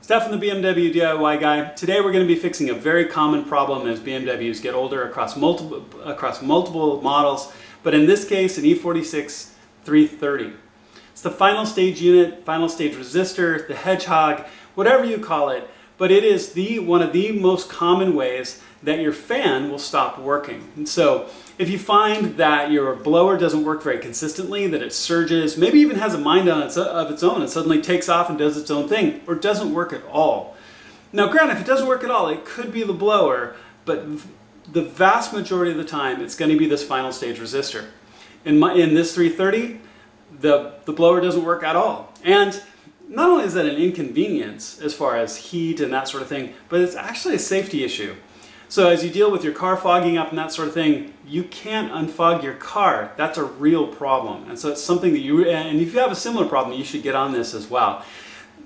Stefan, the BMW DIY guy. Today we're going to be fixing a very common problem as BMWs get older across multiple models, but in this case an E46 330. It's the final stage unit, final stage resistor, the hedgehog, whatever you call it, but it is one of the most common ways that your fan will stop working. And so if you find that your blower doesn't work very consistently, that it surges, maybe even has a mind of its own and suddenly takes off and does its own thing, or doesn't work at all. Now granted, if it doesn't work at all, it could be the blower, but the vast majority of the time it's going to be this final stage resistor. In this 330, the blower doesn't work at all. And not only is that an inconvenience as far as heat and that sort of thing, but it's actually a safety issue. So as you deal with your car fogging up and that sort of thing, you can't unfog your car. That's a real problem. And so it's something that and if you have a similar problem, you should get on this as well.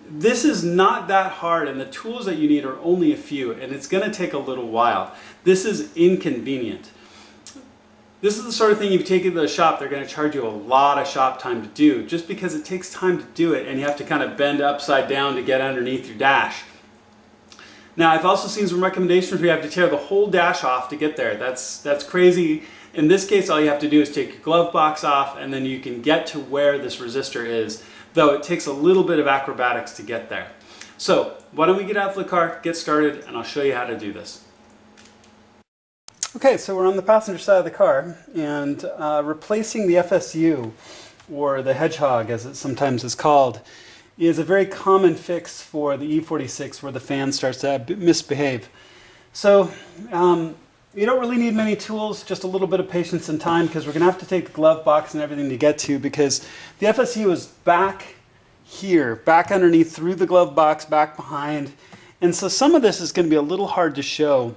This is not that hard, and the tools that you need are only a few, and it's going to take a little while. This is inconvenient. This is the sort of thing, if you take it to the shop, they're going to charge you a lot of shop time to do, just because it takes time to do it, and you have to kind of bend upside down to get underneath your dash. Now, I've also seen some recommendations where you have to tear the whole dash off to get there. That's crazy. In this case, all you have to do is take your glove box off, and then you can get to where this resistor is, though it takes a little bit of acrobatics to get there. So why don't we get out of the car, get started, and I'll show you how to do this. Okay, so we're on the passenger side of the car, and replacing the FSU, or the hedgehog as it sometimes is called, is a very common fix for the E46 where the fan starts to misbehave. So you don't really need many tools, just a little bit of patience and time, because we're going to have to take the glove box and everything to get to, because the FSU is back here, back underneath, through the glove box, back behind. And so some of this is going to be a little hard to show,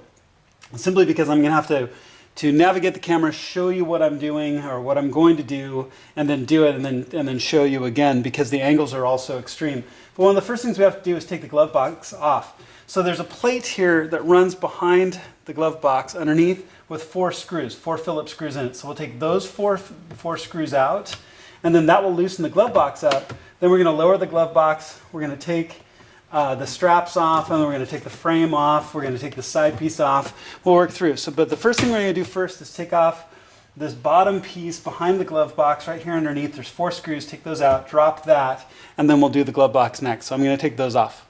simply because I'm going to have to navigate the camera, show you what I'm doing or what I'm going to do, and then do it and then show you again, because the angles are all so extreme. But one of the first things we have to do is take the glove box off. So there's a plate here that runs behind the glove box underneath with 4 screws, 4 Phillips screws in it. So we'll take those four screws out, and then that will loosen the glove box up. Then we're going to lower the glove box. We're going to take the straps off, and then we're going to take the frame off. We're going to take the side piece off. We'll work through. But the first thing we're going to do first is take off this bottom piece behind the glove box right here underneath. There's 4 screws. Take those out, drop that, and then we'll do the glove box next. So I'm going to take those off.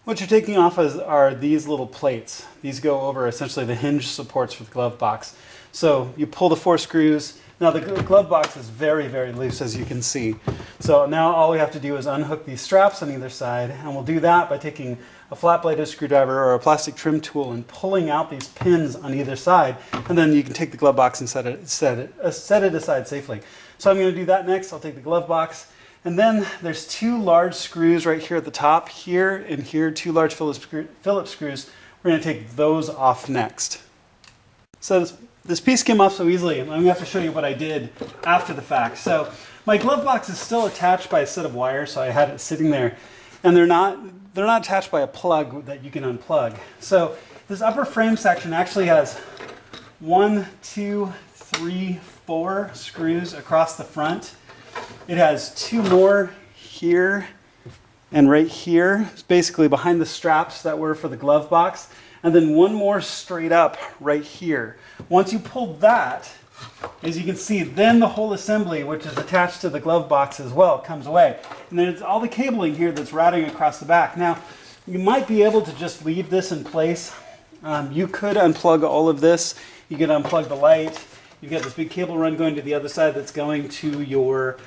What you're taking off are these little plates. These go over essentially the hinge supports for the glove box. So you pull the 4 screws. Now the glove box is very, very loose, as you can see. So now all we have to do is unhook these straps on either side, and we'll do that by taking a flat-bladed screwdriver or a plastic trim tool and pulling out these pins on either side, and then you can take the glove box and set it aside safely. So I'm going to do that next. I'll take the glove box, and then there's 2 large screws right here at the top, here and here, 2 large Phillips screws. We're going to take those off next. So this piece came off so easily. I'm going to have to show you what I did after the fact. So my glove box is still attached by a set of wires, so I had it sitting there, and they're not attached by a plug that you can unplug. So this upper frame section actually has 1, 2, 3, 4 screws across the front. It has 2 more here and right here. It's basically behind the straps that were for the glove box. And then 1 more straight up right here. Once you pull that, as you can see, then the whole assembly, which is attached to the glove box as well, comes away. And then it's all the cabling here that's routing across the back. Now, you might be able to just leave this in place. You could unplug all of this. You could unplug the light. You've got this big cable run going to the other side that's going to your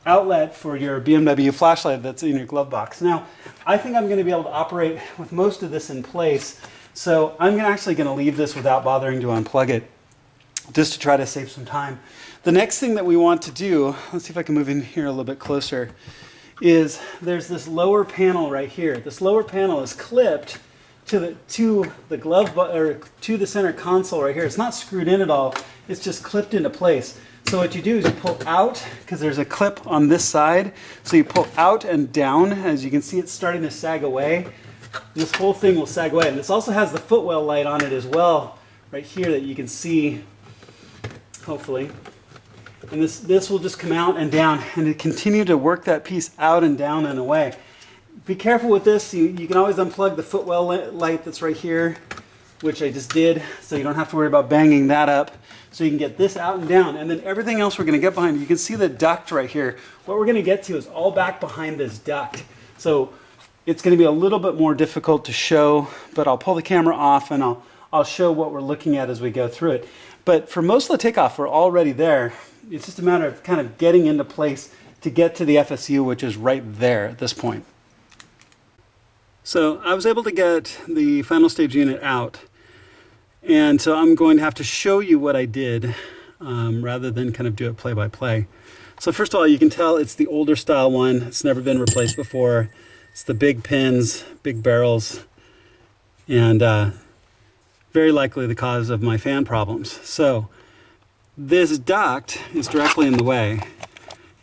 outlet for your BMW flashlight that's in your glove box. Now, I think I'm going to be able to operate with most of this in place. So I'm actually going to leave this without bothering to unplug it, just to try to save some time. The next thing that we want to do, let's see if I can move in here a little bit closer, is there's this lower panel right here. This lower panel is clipped to the center console right here. It's not screwed in at all. It's just clipped into place. So what you do is you pull out, because there's a clip on this side. So you pull out and down. As you can see, it's starting to sag away. This whole thing will sag away. And this also has the footwell light on it as well, right here, that you can see, hopefully. And this will just come out and down, and it continue to work that piece out and down and away. Be careful with this. You can always unplug the footwell light that's right here, which I just did, so you don't have to worry about banging that up. So you can get this out and down, and then everything else we're going to get behind. You can see the duct right here. What we're going to get to is all back behind this duct. So it's going to be a little bit more difficult to show, but I'll pull the camera off and I'll show what we're looking at as we go through it. But for most of the takeoff, we're already there. It's just a matter of kind of getting into place to get to the FSU, which is right there at this point. So I was able to get the final stage unit out. And so I'm going to have to show you what I did rather than kind of do it play by play. So first of all, you can tell it's the older style one. It's never been replaced before. It's the big pins, big barrels, and very likely the cause of my fan problems. So this duct is directly in the way.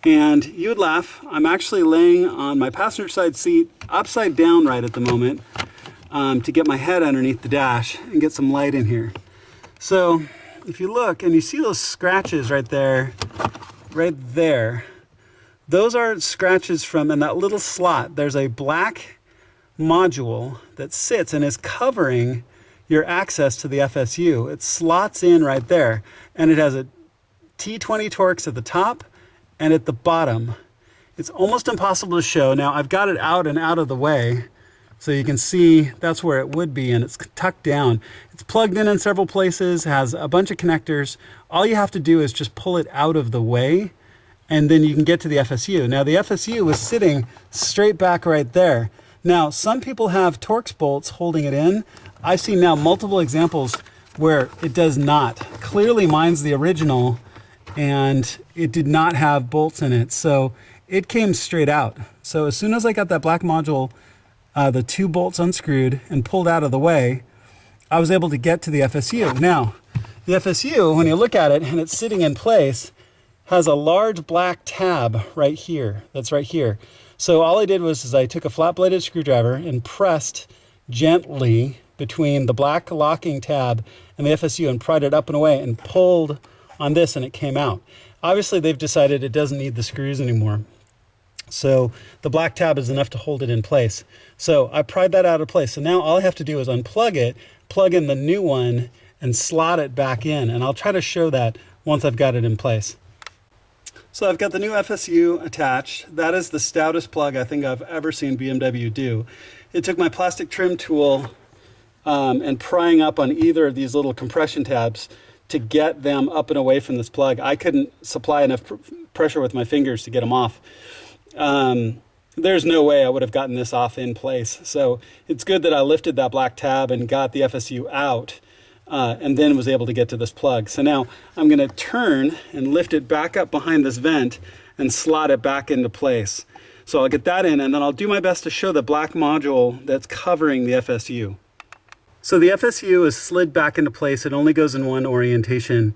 And you would laugh, I'm actually laying on my passenger side seat upside down right at the moment to get my head underneath the dash and get some light in here. So if you look and you see those scratches right there, those are scratches from, in that little slot, there's a black module that sits and is covering your access to the FSU. It slots in right there, and it has a T20 Torx at the top and at the bottom. It's almost impossible to show. Now I've got it out and out of the way, so you can see that's where it would be, and it's tucked down. It's plugged in several places, has a bunch of connectors. All you have to do is just pull it out of the way, and then you can get to the FSU. Now the FSU is sitting straight back right there. Now some people have Torx bolts holding it in. I've seen now multiple examples where it does not. Clearly mine's the original, and it did not have bolts in it, so it came straight out. So as soon as I got that black module, the 2 bolts unscrewed and pulled out of the way, I was able to get to the FSU. Now, the FSU, when you look at it and it's sitting in place, has a large black tab right here, that's right here. So all I did was I took a flat-bladed screwdriver and pressed gently between the black locking tab and the FSU and pried it up and away and pulled on this, and it came out. Obviously, they've decided it doesn't need the screws anymore. So the black tab is enough to hold it in place. So I pried that out of place. So now all I have to do is unplug it, plug in the new one, and slot it back in. And I'll try to show that once I've got it in place. So I've got the new FSU attached. That is the stoutest plug I think I've ever seen BMW do. It took my plastic trim tool and prying up on either of these little compression tabs to get them up and away from this plug. I couldn't supply enough pressure with my fingers to get them off. There's no way I would have gotten this off in place. So it's good that I lifted that black tab and got the FSU out and then was able to get to this plug. So now I'm going to turn and lift it back up behind this vent and slot it back into place. So I'll get that in, and then I'll do my best to show the black module that's covering the FSU. So the FSU is slid back into place. It only goes in one orientation,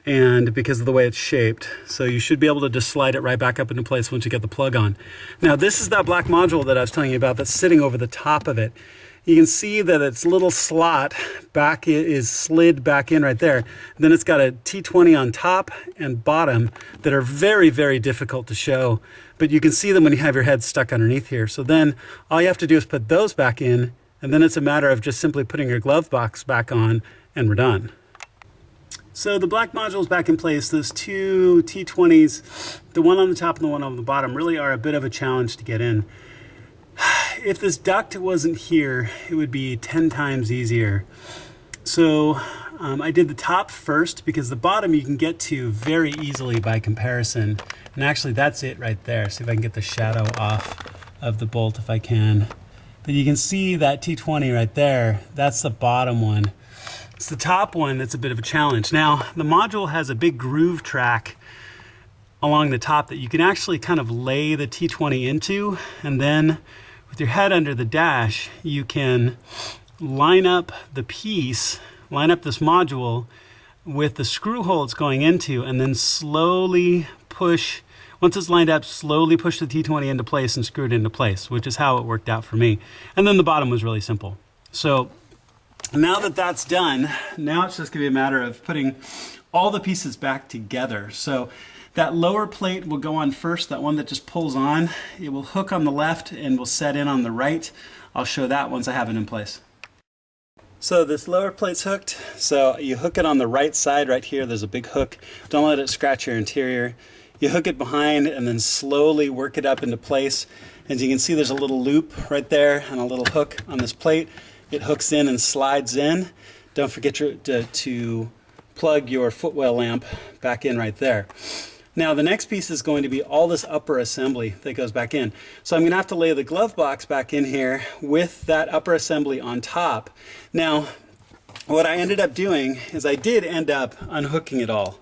and because of the way it's shaped. So you should be able to just slide it right back up into place once you get the plug on. Now this is that black module that I was telling you about that's sitting over the top of it. You can see that its little slot back is slid back in right there. Then it's got a T20 on top and bottom that are very, very difficult to show, but you can see them when you have your head stuck underneath here. So then all you have to do is put those back in, and then it's a matter of just simply putting your glove box back on, and we're done. So the black module is back in place. Those 2 T20s, the one on the top and the one on the bottom, really are a bit of a challenge to get in. If this duct wasn't here, it would be 10 times easier. So I did the top first because the bottom you can get to very easily by comparison. And actually that's it right there. See if I can get the shadow off of the bolt if I can. But you can see that T20 right there, that's the bottom one. It's the top one that's a bit of a challenge. Now, the module has a big groove track along the top that you can actually kind of lay the T20 into, and then with your head under the dash, you can line up the piece, line up this module with the screw hole it's going into, and then slowly push, once it's lined up, slowly push the T20 into place and screw it into place, which is how it worked out for me. And then the bottom was really simple. So now that that's done, now it's just gonna be a matter of putting all the pieces back together. So that lower plate will go on first, that one that just pulls on. It will hook on the left and will set in on the right. I'll show that once I have it in place. So this lower plate's hooked. So you hook it on the right side right here. There's a big hook. Don't let it scratch your interior. You hook it behind and then slowly work it up into place. As you can see, there's a little loop right there and a little hook on this plate. It hooks in and slides in. Don't forget to plug your footwell lamp back in right there. Now the next piece is going to be all this upper assembly that goes back in. So I'm going to have to lay the glove box back in here with that upper assembly on top. Now what I ended up doing is I did end up unhooking it all.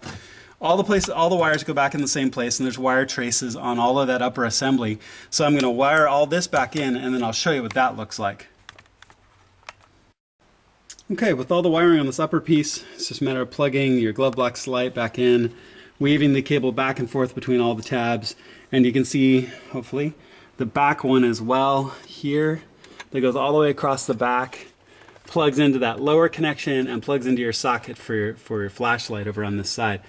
All the wires go back in the same place, and there's wire traces on all of that upper assembly. So I'm going to wire all this back in, and then I'll show you what that looks like. Okay, with all the wiring on this upper piece, it's just a matter of plugging your glove box light back in, weaving the cable back and forth between all the tabs, and you can see, hopefully, the back one as well here that goes all the way across the back, plugs into that lower connection and plugs into your socket for your flashlight over on this side.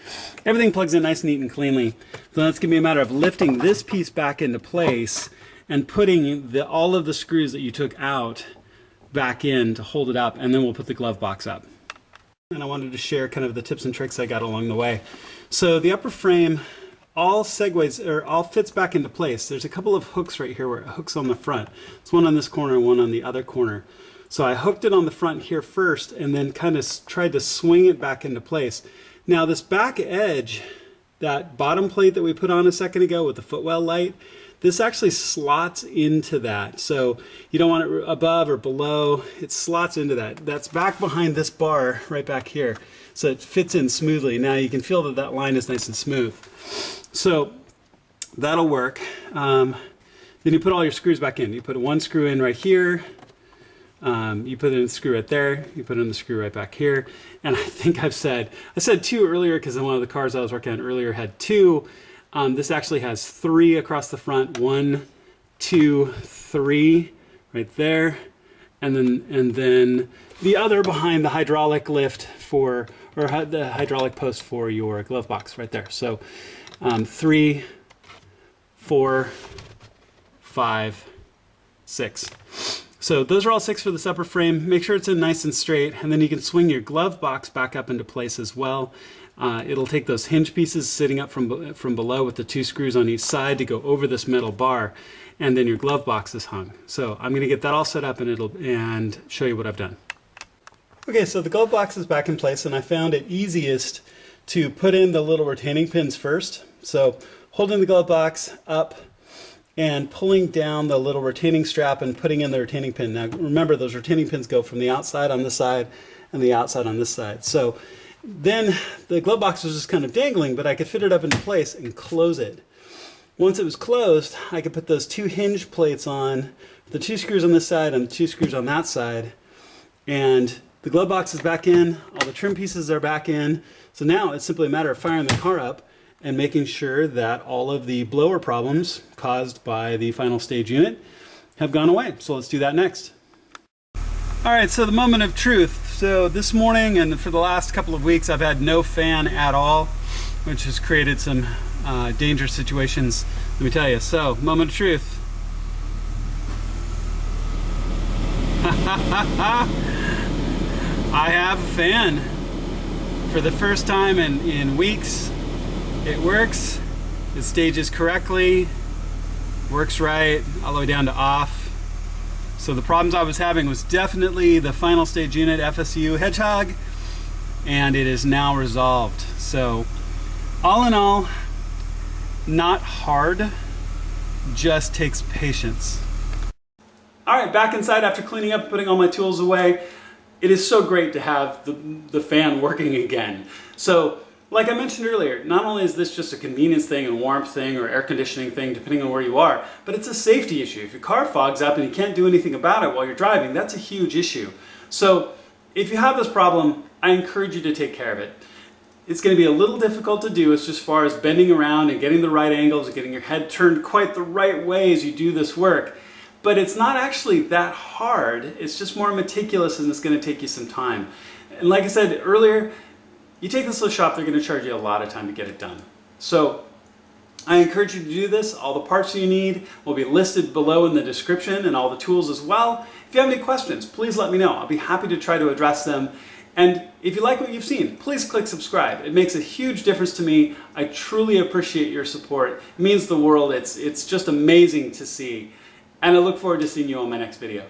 Everything plugs in nice, neat, and cleanly. So that's going to be a matter of lifting this piece back into place and putting all of the screws that you took out back in to hold it up, and then we'll put the glove box up. And I wanted to share kind of the tips and tricks I got along the way. So the upper frame all segues or all fits back into place. There's a couple of hooks right here where it hooks on the front. There's one on this corner and one on the other corner. So I hooked it on the front here first and then kind of tried to swing it back into place. Now this back edge, that bottom plate that we put on a second ago with the footwell light, this actually slots into that. So you don't want it above or below, it slots into that. That's back behind this bar right back here. So it fits in smoothly. Now you can feel that that line is nice and smooth. So that'll work. Then you put all your screws back in. You put one screw in right here. You put in the screw right there, you put in the screw right back here, and I think I said two earlier because one of the cars I was working on earlier had two. This actually has three across the front, 1, 2, 3 right there, and then the other behind the hydraulic lift or the hydraulic post for your glove box right there. So 3, 4, 5, 6. So those are all 6 for this upper frame. Make sure it's in nice and straight, and then you can swing your glove box back up into place as well. It'll take those hinge pieces sitting up from below with the 2 screws on each side to go over this metal bar, and then your glove box is hung. So I'm going to get that all set up and show you what I've done. Okay, so the glove box is back in place, and I found it easiest to put in the little retaining pins first. So holding the glove box up and pulling down the little retaining strap and putting in the retaining pin. Now remember, those retaining pins go from the outside on this side and the outside on this side. So then the glove box was just kind of dangling, but I could fit it up into place and close it. Once it was closed, I could put those 2 hinge plates on, the 2 screws on this side and the 2 screws on that side, and the glove box is back in, all the trim pieces are back in. So now it's simply a matter of firing the car up and making sure that all of the blower problems caused by the final stage unit have gone away. So let's do that next. All right, so the moment of truth. So this morning and for the last couple of weeks, I've had no fan at all, which has created some dangerous situations, let me tell you. So, moment of truth. I have a fan for the first time in weeks. It works, it stages correctly, works right, all the way down to off. So the problems I was having was definitely the final stage unit FSU hedgehog, and it is now resolved. So all in all, not hard, just takes patience. All right, back inside after cleaning up, putting all my tools away. It is so great to have the fan working again. So, like I mentioned earlier, not only is this just a convenience thing and warmth thing or air conditioning thing, depending on where you are, but it's a safety issue. If your car fogs up and you can't do anything about it while you're driving, that's a huge issue. So if you have this problem, I encourage you to take care of it. It's going to be a little difficult to do as far as bending around and getting the right angles and getting your head turned quite the right way as you do this work. But it's not actually that hard. It's just more meticulous, and it's going to take you some time. And like I said earlier, You take this to the shop, they're going to charge you a lot of time to get it done. So I encourage you to do this. All the parts you need will be listed below in the description, and all the tools as well. If you have any questions, please let me know. I'll be happy to try to address them. And if you like what you've seen, please click subscribe. It makes a huge difference to me. I truly appreciate your support. It means the world. It's just amazing to see. And I look forward to seeing you on my next video.